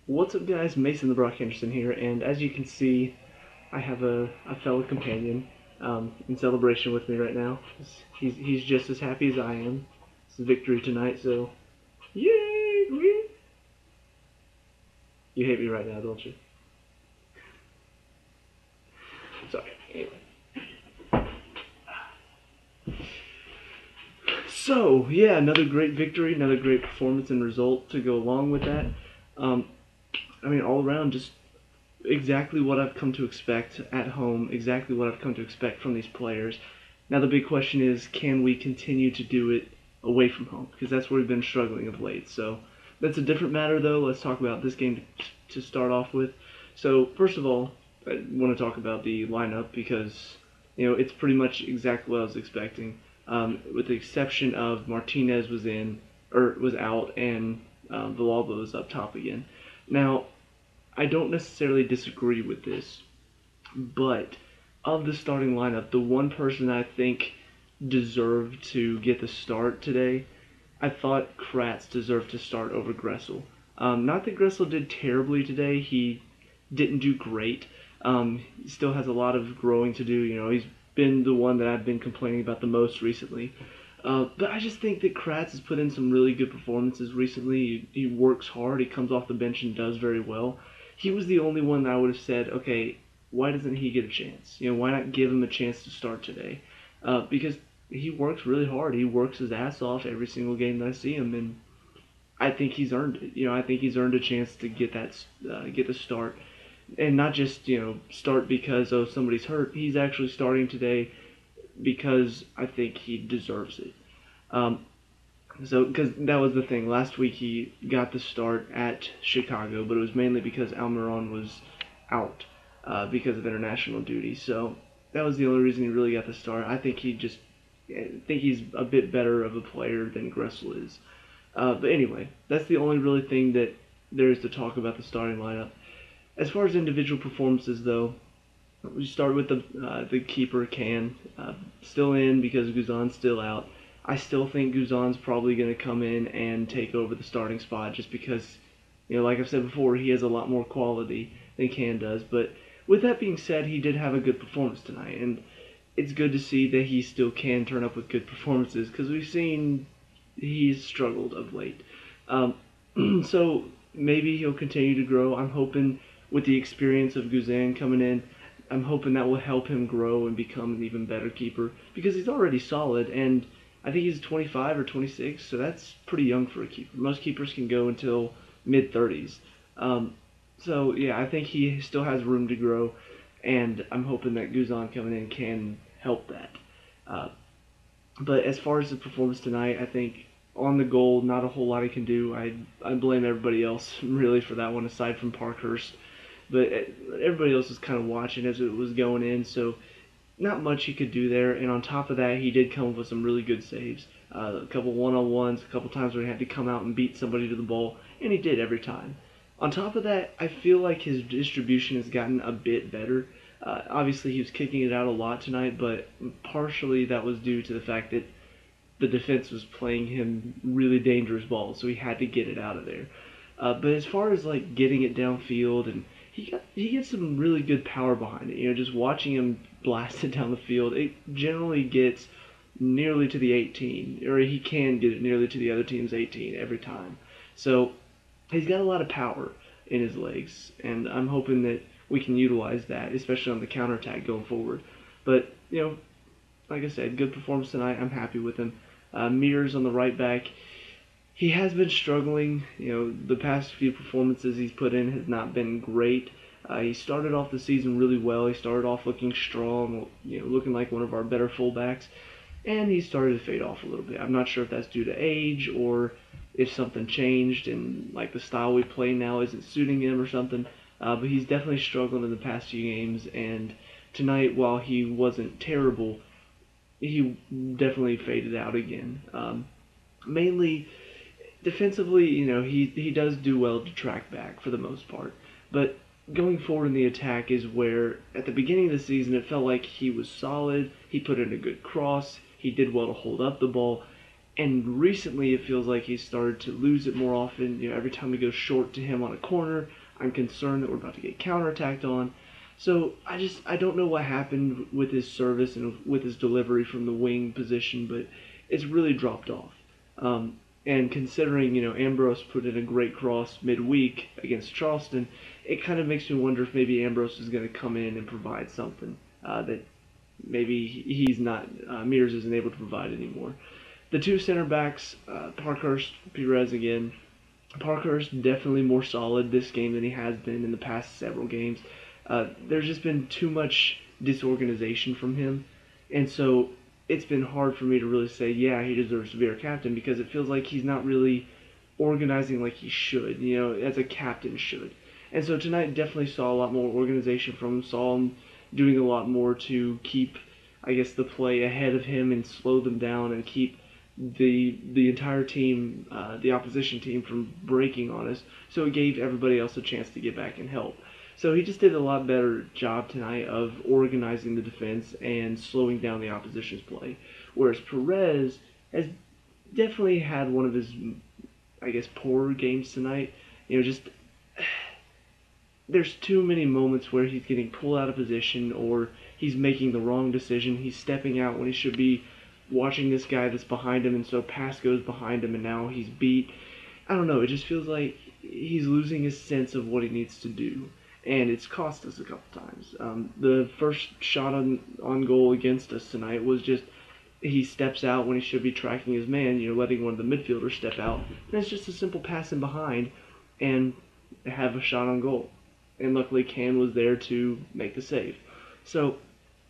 What's up, guys? Mason the Brock Henderson here, and as you can see, I have a fellow companion in celebration with me right now. He's just as happy as I am. It's a victory tonight, so yay! You hate me right now, don't you? Sorry. Anyway. So yeah, another great victory, another great performance and result to go along with that. Um, all around, just exactly what I've come to expect at home, exactly what I've come to expect from these players. Now the big question is, can we continue to do it away from home? Because that's where we've been struggling of late. So that's a different matter, though. Let's talk about this game to start off with. So first of all, I want to talk about the lineup because it's pretty much exactly what I was expecting, with the exception of Martinez was out, and Villalba was up top again. Now I don't necessarily disagree with this, but of the starting lineup, the one person I think deserved to get the start today, I thought Kratz deserved to start over Gressel. Not that Gressel did terribly today. He didn't do great. He still has a lot of growing to do. He's been the one that I've been complaining about the most recently. But I just think that Kratz has put in some really good performances recently. He works hard. He comes off the bench and does very well. He was the only one that I would have said, okay, why doesn't he get a chance? Why not give him a chance to start today? Because he works really hard. He works his ass off every single game that I see him, and I think he's earned it. I think he's earned a chance to get the start, and not just start because somebody's hurt. He's actually starting today because I think he deserves it. Because that was the thing. Last week he got the start at Chicago, but it was mainly because Almiron was out because of international duty. So that was the only reason he really got the start. I think he's a bit better of a player than Gressel is. But anyway, that's the only really thing that there is to talk about the starting lineup. As far as individual performances, though, we start with the keeper, Can, still in because Guzan's still out. I still think Guzan's probably going to come in and take over the starting spot just because, like I've said before, he has a lot more quality than Can does. But with that being said, he did have a good performance tonight, and it's good to see that he still can turn up with good performances because we've seen he's struggled of late. So maybe he'll continue to grow. I'm hoping with the experience of Guzan coming in, I'm hoping that will help him grow and become an even better keeper because he's already solid, and I think he's 25 or 26, so that's pretty young for a keeper. Most keepers can go until mid-30s. So yeah, I think he still has room to grow, and I'm hoping that Guzan coming in can help that. But as far as the performance tonight, I think on the goal, not a whole lot he can do. I blame everybody else really for that one, aside from Parkhurst. But everybody else was kind of watching as it was going in, so not much he could do there. And on top of that, he did come up with some really good saves. A couple one-on-ones, a couple times where he had to come out and beat somebody to the ball, and he did every time. On top of that, I feel like his distribution has gotten a bit better. Obviously, he was kicking it out a lot tonight, but partially that was due to the fact that the defense was playing him really dangerous balls, so he had to get it out of there. But as far as like getting it downfield, and he gets some really good power behind it. Just watching him blast it down the field, it generally gets nearly to the 18, or he can get it nearly to the other team's 18 every time. So he's got a lot of power in his legs, and I'm hoping that we can utilize that, especially on the counterattack going forward. But like I said, good performance tonight. I'm happy with him. Mears on the right back. He has been struggling. The past few performances he's put in has not been great. He started off the season really well. He started off looking strong, looking like one of our better fullbacks, and he started to fade off a little bit. I'm not sure if that's due to age or if something changed and like the style we play now isn't suiting him or something. But he's definitely struggled in the past few games, and tonight, while he wasn't terrible, he definitely faded out again. Mainly defensively, he does do well to track back for the most part. But going forward in the attack is where, at the beginning of the season, it felt like he was solid. He put in a good cross. He did well to hold up the ball. And recently, it feels like he's started to lose it more often. Every time we go short to him on a corner, I'm concerned that we're about to get counterattacked on. So I don't know what happened with his service and with his delivery from the wing position, but it's really dropped off. And considering Ambrose put in a great cross midweek against Charleston, it kind of makes me wonder if maybe Ambrose is going to come in and provide something that maybe he's not Mears isn't able to provide anymore. The two center backs, Parkhurst, Perez again. Parkhurst definitely more solid this game than he has been in the past several games. There's just been too much disorganization from him, and so it's been hard for me to really say, yeah, he deserves to be our captain, because it feels like he's not really organizing like he should, as a captain should. And so tonight definitely saw a lot more organization from him, saw him doing a lot more to keep, I guess, the play ahead of him and slow them down and keep the entire team, the opposition team, from breaking on us. So it gave everybody else a chance to get back and help. So he just did a lot better job tonight of organizing the defense and slowing down the opposition's play. Whereas Perez has definitely had one of his, I guess, poorer games tonight. Just there's too many moments where he's getting pulled out of position or he's making the wrong decision. He's stepping out when he should be watching this guy that's behind him, and so pass goes behind him, and now he's beat. I don't know. It just feels like he's losing his sense of what he needs to do, and it's cost us a couple times. The first shot on goal against us tonight was just he steps out when he should be tracking his man, letting one of the midfielders step out, and it's just a simple pass in behind and have a shot on goal. And luckily Can was there to make the save. So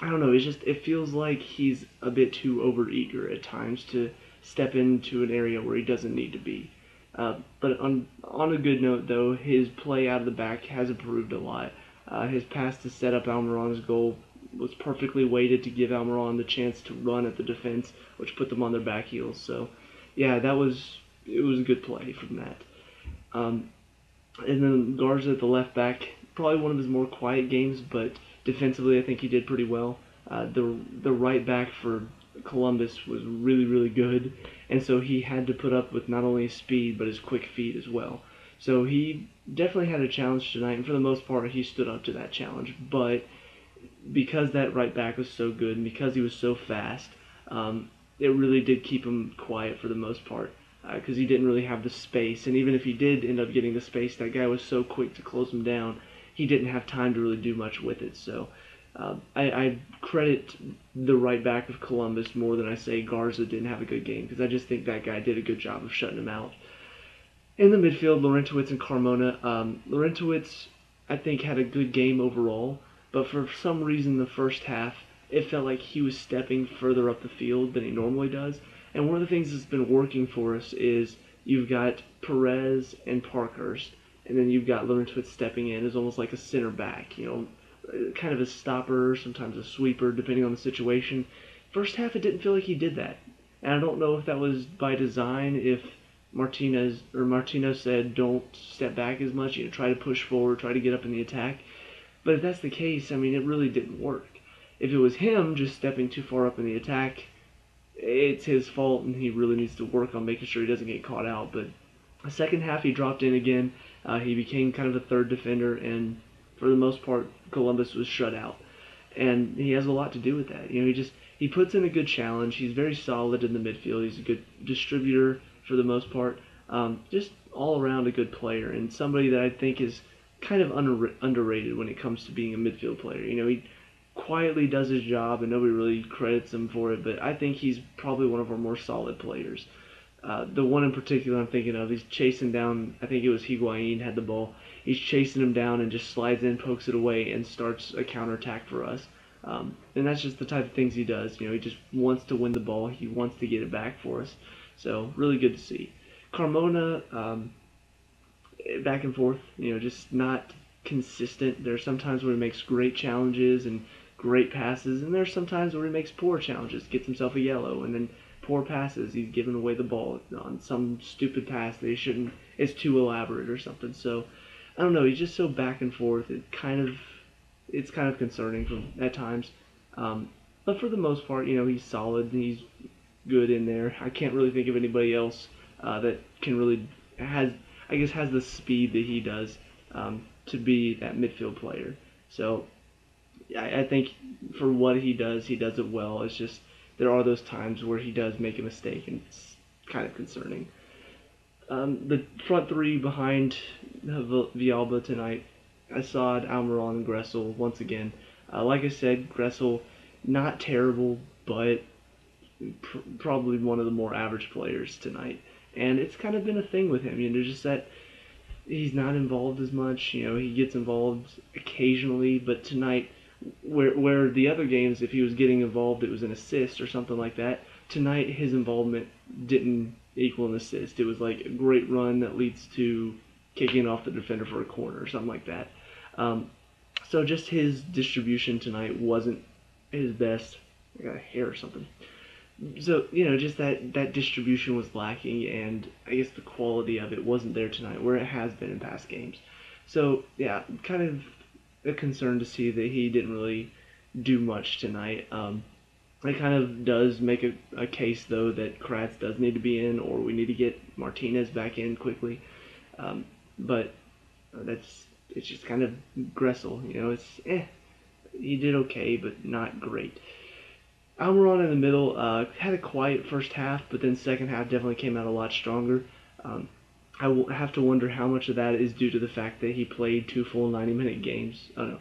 I don't know, it feels like he's a bit too overeager at times to step into an area where he doesn't need to be. But on a good note, though, his play out of the back has improved a lot. His pass to set up Almiron's goal was perfectly weighted to give Almiron the chance to run at the defense, which put them on their back heels. So, yeah, it was a good play from that. And then Garza at the left back, probably one of his more quiet games, but defensively I think he did pretty well. The right back for Columbus was really, really good, and so he had to put up with not only his speed but his quick feet as well. So he definitely had a challenge tonight, and for the most part he stood up to that challenge. But because that right back was so good and because he was so fast, it really did keep him quiet for the most part, because he didn't really have the space. And even if he did end up getting the space, that guy was so quick to close him down, he didn't have time to really do much with it. So I credit the right back of Columbus more than I say Garza didn't have a good game, because I just think that guy did a good job of shutting him out. In the midfield, Laurentowicz and Carmona. Laurentowicz, I think, had a good game overall, but for some reason the first half, it felt like he was stepping further up the field than he normally does. And one of the things that's been working for us is you've got Perez and Parkhurst, and then you've got Laurentowicz stepping in as almost like a center back, kind of a stopper, sometimes a sweeper, depending on the situation. First half, it didn't feel like he did that. And I don't know if that was by design, if Martino said don't step back as much, try to push forward, try to get up in the attack. But if that's the case, I mean, it really didn't work. If it was him just stepping too far up in the attack, it's his fault, and he really needs to work on making sure he doesn't get caught out. But the second half, he dropped in again. He became kind of a third defender, and for the most part, Columbus was shut out. And he has a lot to do with that. He puts in a good challenge. He's very solid in the midfield. He's a good distributor for the most part. Just all around a good player, and somebody that I think is kind of underrated when it comes to being a midfield player. He quietly does his job, and nobody really credits him for it, but I think he's probably one of our more solid players. The one in particular I'm thinking of, he's chasing down, I think it was Higuain had the ball. He's chasing him down and just slides in, pokes it away, and starts a counterattack for us. And that's just the type of things he does. He just wants to win the ball. He wants to get it back for us. So, really good to see. Carmona, back and forth, just not consistent. There are sometimes where he makes great challenges and great passes, and there are sometimes where he makes poor challenges, gets himself a yellow, and then poor passes. He's giving away the ball on some stupid pass that he shouldn't. It's too elaborate or something. So I don't know. He's just so back and forth. It's kind of concerning at times. But for the most part, he's solid. He's good in there. I can't really think of anybody else that can really has the speed that he does to be that midfield player. So I think for what he does it well. It's just there are those times where he does make a mistake, and it's kind of concerning. The front three behind Villalba tonight, Assad, Almiron, and Gressel once again. Like I said, Gressel not terrible, but probably one of the more average players tonight. And it's kind of been a thing with him, just that he's not involved as much. He gets involved occasionally, but tonight, where the other games, if he was getting involved, it was an assist or something like that. Tonight, his involvement didn't equal an assist. It was like a great run that leads to kicking off the defender for a corner or something like that. So just his distribution tonight wasn't his best. I got a hair or something. So just that distribution was lacking, and I guess the quality of it wasn't there tonight, where it has been in past games. So yeah, kind of a concern to see that he didn't really do much tonight. It kind of does make a case, though, that Kratz does need to be in, or we need to get Martinez back in quickly. But it's just kind of Gressel. He did okay, but not great. Almiron in the middle had a quiet first half, but then second half definitely came out a lot stronger. I will have to wonder how much of that is due to the fact that he played 2 full 90-minute games. Oh no,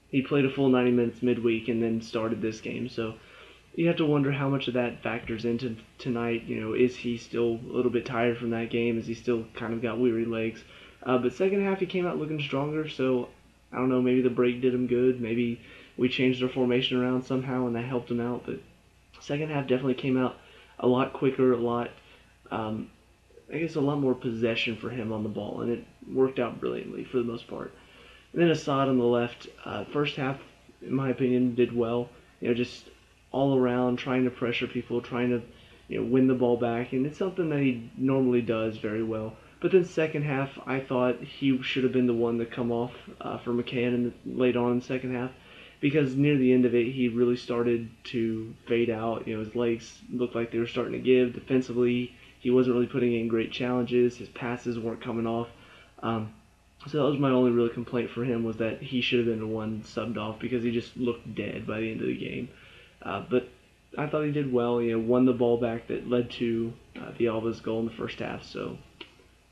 he played a full 90 minutes midweek and then started this game. So you have to wonder how much of that factors into tonight. Is he still a little bit tired from that game? Is he still kind of got weary legs? But second half he came out looking stronger. So I don't know. Maybe the break did him good. Maybe we changed our formation around somehow and that helped him out. But second half definitely came out a lot quicker, a lot more possession for him on the ball, and it worked out brilliantly for the most part. And then Assad on the left, first half, in my opinion, did well. Just all around, trying to pressure people, trying to win the ball back, and it's something that he normally does very well. But then second half, I thought he should have been the one to come off for McCann late on in the second half, because near the end of it, he really started to fade out. His legs looked like they were starting to give defensively. He wasn't really putting in great challenges. His passes weren't coming off. So that was my only real complaint for him, was that he should have been the one subbed off, because he just looked dead by the end of the game. But I thought he did well. Won the ball back that led to Villalba's goal in the first half. So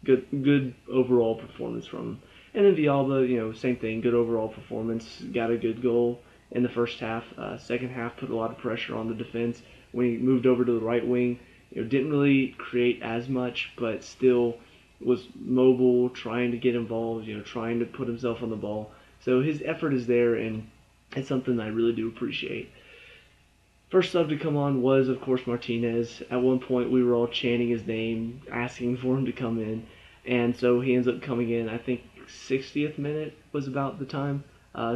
good overall performance from him. And then Villalba, same thing, good overall performance. Got a good goal in the first half. Second half put a lot of pressure on the defense. When he moved over to the right wing, didn't really create as much, but still was mobile, trying to get involved, trying to put himself on the ball. So his effort is there, and it's something I really do appreciate. First sub to come on was, of course, Martinez. At one point, we were all chanting his name, asking for him to come in, and so he ends up coming in. I think 60th minute was about the time.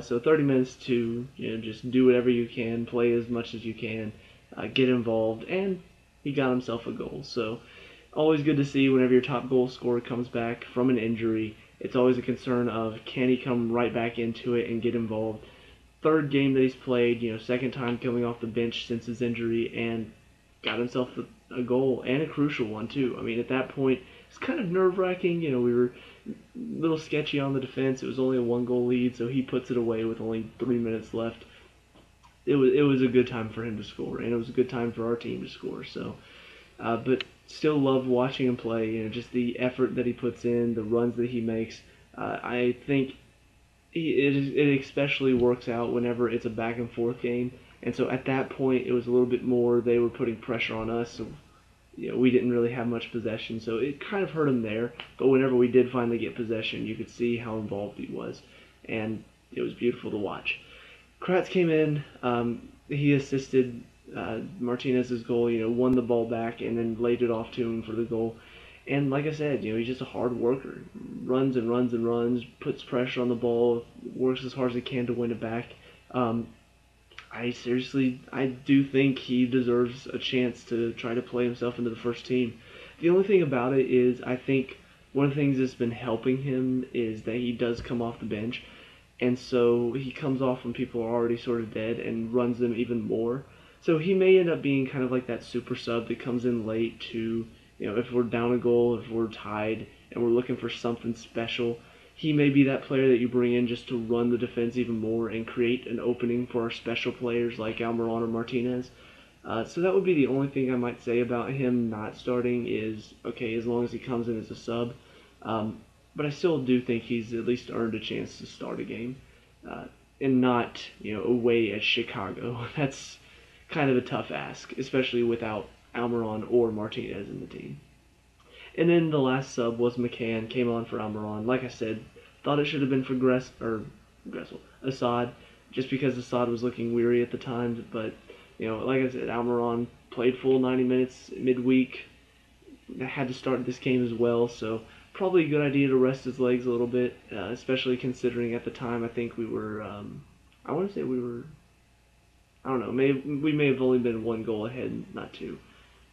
So 30 minutes to just do whatever you can, play as much as you can, get involved, and he got himself a goal. So always good to see whenever your top goal scorer comes back from an injury. It's always a concern of, can he come right back into it and get involved. Third game that he's played, second time coming off the bench since his injury, and got himself a goal, and a crucial one too. I mean, at that point, it's kind of nerve-wracking. We were a little sketchy on the defense. It was only a 1-goal lead, so he puts it away with only 3 minutes left. It was a good time for him to score, and it was a good time for our team to score. So, but still love watching him play. Just the effort that he puts in, the runs that he makes. I think it especially works out whenever it's a back and forth game. And so at that point, it was a little bit more, they were putting pressure on us. So we didn't really have much possession, so it kind of hurt him there. But whenever we did finally get possession, you could see how involved he was, and it was beautiful to watch. Kratz came in. He assisted Martinez's goal. Won the ball back and then laid it off to him for the goal. And like I said, he's just a hard worker. Runs and runs and runs, puts pressure on the ball, works as hard as he can to win it back. I do think he deserves a chance to try to play himself into the first team. The only thing about it is, I think one of the things that's been helping him is that he does come off the bench, and so he comes off when people are already sort of dead and runs them even more. So he may end up being kind of like that super sub that comes in late to, if we're down a goal, if we're tied, and we're looking for something special. He may be that player that you bring in just to run the defense even more and create an opening for our special players like Almiron or Martinez. So that would be the only thing I might say about him not starting is, okay, as long as he comes in as a sub. Um, but I still do think he's at least earned a chance to start a game. Uh, and not, away at Chicago. That's kind of a tough ask, especially without Almiron or Martinez in the team. And then the last sub was McCann, came on for Almiron. Like I said, thought it should have been for Assad, just because Assad was looking weary at the time. But, like I said, Almiron played full 90 minutes midweek. Had to start this game as well, so probably a good idea to rest his legs a little bit, especially considering at the time I think we were, I want to say we were, I don't know, we may have only been 1 goal ahead, not 2.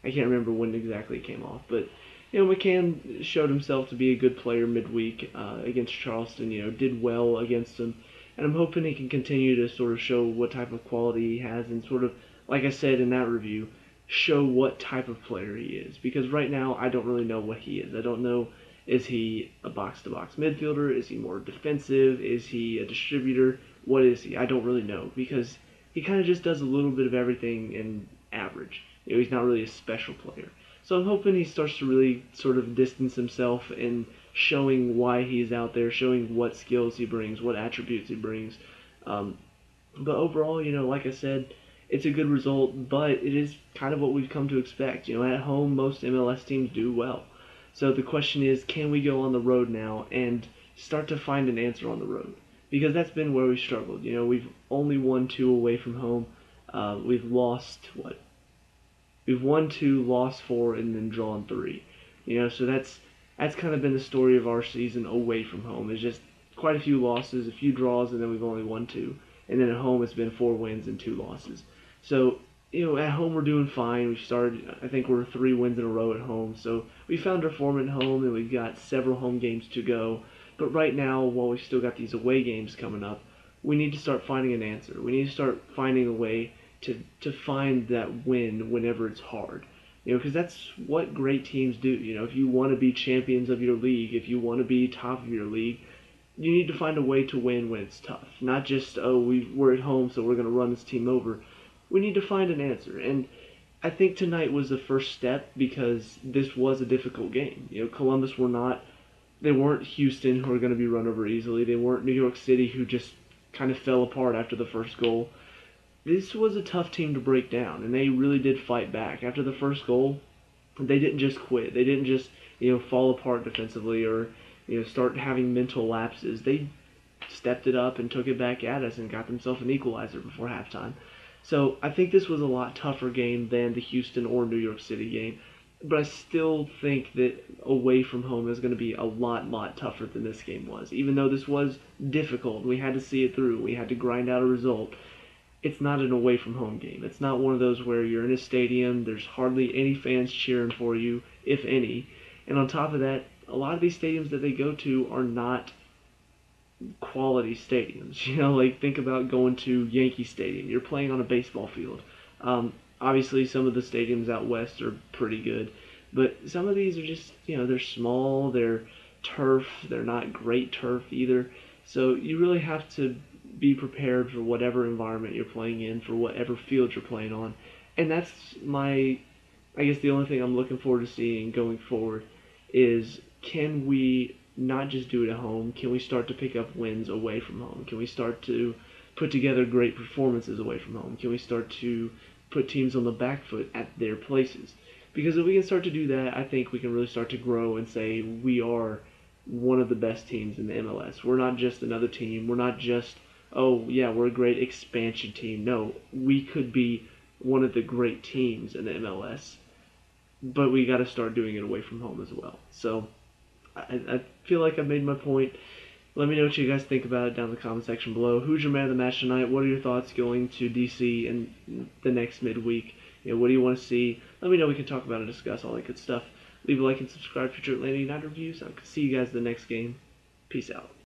I can't remember when exactly it came off, but McCann showed himself to be a good player midweek against Charleston. Did well against them, and I'm hoping he can continue to sort of show what type of quality he has, and sort of, like I said in that review, show what type of player he is. Because right now I don't really know what he is. I don't know, is he a box-to-box midfielder? Is he more defensive? Is he a distributor? What is he? I don't really know, because he kind of just does a little bit of everything in average. He's not really a special player. So I'm hoping he starts to really sort of distance himself in showing why he's out there, showing what skills he brings, what attributes he brings. But overall, like I said, it's a good result, but it is kind of what we've come to expect. At home, most MLS teams do well. So the question is, can we go on the road now and start to find an answer on the road? Because that's been where we struggled. We've only won 2 away from home. We've lost, what? We've won 2, lost 4, and then drawn 3. So that's kind of been the story of our season away from home. It's just quite a few losses, a few draws, and then we've only won 2. And then at home, it's been 4 wins and 2 losses. So, at home we're doing fine. We've started, I think we're 3 wins in a row at home. So we found our form at home, and we've got several home games to go. But right now, while we've still got these away games coming up, we need to start finding an answer. We need to start finding a way to find that win whenever it's hard. Because that's what great teams do. If you want to be champions of your league, if you want to be top of your league, you need to find a way to win when it's tough. Not just, we're at home, so we're going to run this team over. We need to find an answer. And I think tonight was the first step, because this was a difficult game. Columbus they weren't Houston, who are going to be run over easily. They weren't New York City, who just kind of fell apart after the first goal. This was a tough team to break down, and they really did fight back. After the first goal, they didn't just quit. They didn't just, fall apart defensively or, start having mental lapses. They stepped it up and took it back at us and got themselves an equalizer before halftime. So I think this was a lot tougher game than the Houston or New York City game. But I still think that away from home is going to be a lot tougher than this game was. Even though this was difficult, we had to see it through. We had to grind out a result. It's not an away from home game. It's not one of those where you're in a stadium, there's hardly any fans cheering for you, if any. And on top of that, a lot of these stadiums that they go to are not quality stadiums. Like think about going to Yankee Stadium. You're playing on a baseball field. Obviously, some of the stadiums out west are pretty good, but some of these are just, they're small, they're turf, they're not great turf either. So you really have to be prepared for whatever environment you're playing in, for whatever field you're playing on. And that's I guess the only thing I'm looking forward to seeing going forward is, can we not just do it at home? Can we start to pick up wins away from home? Can we start to put together great performances away from home? Can we start to put teams on the back foot at their places? Because if we can start to do that, I think we can really start to grow and say we are one of the best teams in the MLS. We're not just another team. We're not just, oh, yeah, we're a great expansion team. No, we could be one of the great teams in the MLS, but we got to start doing it away from home as well. So I feel like I've made my point. Let me know what you guys think about it down in the comment section below. Who's your man of the match tonight? What are your thoughts going to DC in the next midweek? What do you want to see? Let me know. We can talk about and discuss all that good stuff. Leave a like and subscribe for future Atlanta United reviews. I'll see you guys in the next game. Peace out.